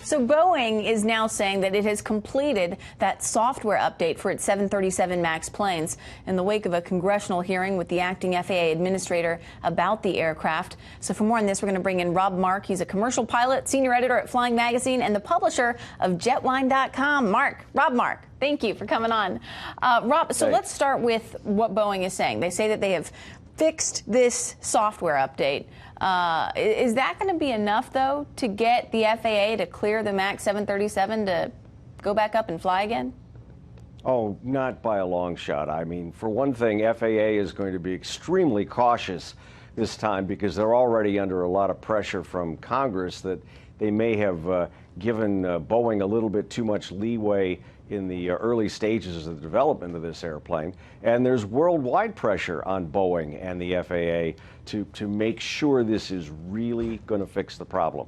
So Boeing is now saying that it has completed that software update for its 737 MAX planes in the wake of a congressional hearing with the acting FAA administrator about the aircraft. So for more on this, we're going to bring in Rob Mark. He's a commercial pilot, senior editor at Flying Magazine, and the publisher of Jetline.com. Rob Mark, thank you for coming on. Rob, so let's start with what Boeing is saying. They say that they have fixed this software update. Is that going to be enough, though, to get the FAA to clear the MAX 737 to go back up and fly again? Oh, not by a long shot. I mean, for one thing, FAA is going to be extremely cautious this time because they're already under a lot of pressure from Congress that they may have given Boeing a little bit too much leeway in the early stages of the development of this airplane. And there's worldwide pressure on Boeing and the FAA to make sure this is really going to fix the problem.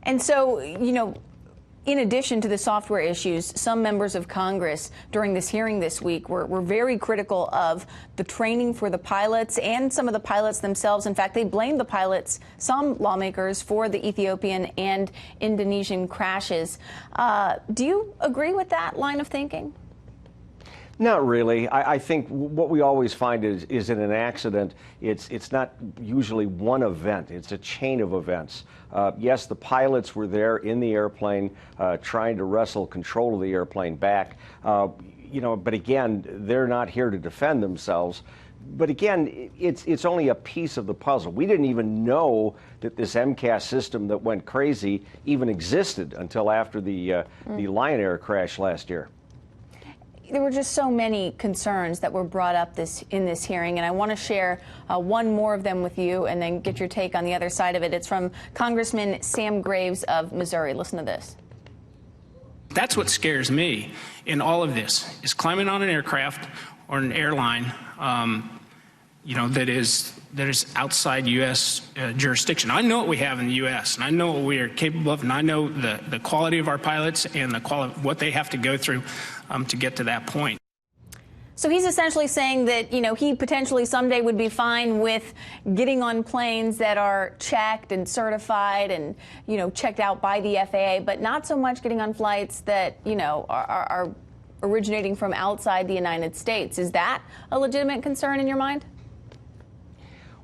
And so, you know, in addition to the software issues, some members of Congress during this hearing this week were very critical of the training for the pilots and some of the pilots themselves. In fact, they blamed the pilots, some lawmakers, for the Ethiopian and Indonesian crashes. Do you agree with that line of thinking? Not really. I think what we always find is in an accident, it's not usually one event. It's a chain of events. Yes, the pilots were there in the airplane trying to wrestle control of the airplane back. You know, but again, they're not here to defend themselves. But again, it's only a piece of the puzzle. We didn't even know that this MCAS system that went crazy even existed until after the Lion Air crash last year. There were just so many concerns that were brought up in this hearing, and I want to share one more of them with you and then get your take on the other side of it. It's from Congressman Sam Graves of Missouri. Listen to this. That's what scares me in all of this, is climbing on an aircraft or an airline, you know, that is outside U.S. Jurisdiction. I know what we have in the U.S., and I know what we are capable of, and I know the quality of our pilots and the quality of what they have to go through to get to that point. So he's essentially saying that, you know, he potentially someday would be fine with getting on planes that are checked and certified and, you know, checked out by the FAA, but not so much getting on flights that, you know, are originating from outside the United States. Is that a legitimate concern in your mind?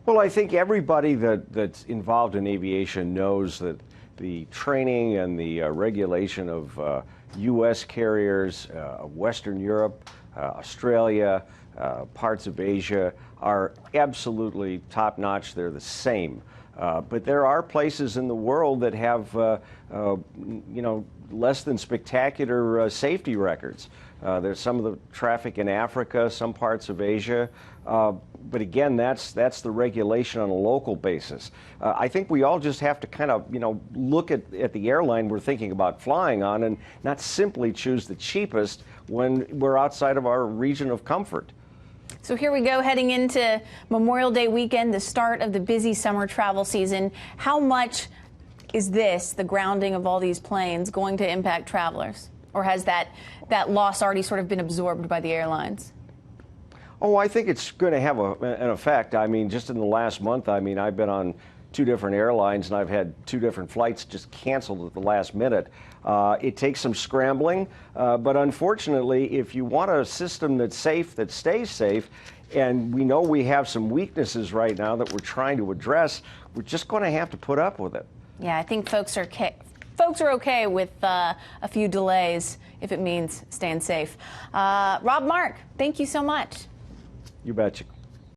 Well, I think everybody that's involved in aviation knows that the training and the regulation of U.S. carriers, Western Europe, Australia, parts of Asia are absolutely top-notch. They're the same. But there are places in the world that have, you know, less than spectacular safety records. There's some of the traffic in Africa, some parts of Asia. But again, that's the regulation on a local basis. I think we all just have to kind of, you know, look at the airline we're thinking about flying on and not simply choose the cheapest when we're outside of our region of comfort. So here we go, heading into Memorial Day weekend, the start of the busy summer travel season. How much is this, the grounding of all these planes, going to impact travelers? Or has that loss already sort of been absorbed by the airlines? Oh, I think it's going to have an effect. I mean, just in the last month, I mean, I've been on 2 different airlines and I've had 2 different flights just canceled at the last minute. It takes some scrambling, but unfortunately, if you want a system that's safe, that stays safe, and we know we have some weaknesses right now that we're trying to address, we're just going to have to put up with it. Yeah, I think folks are okay with a few delays if it means staying safe. Rob Mark, thank you so much. You betcha.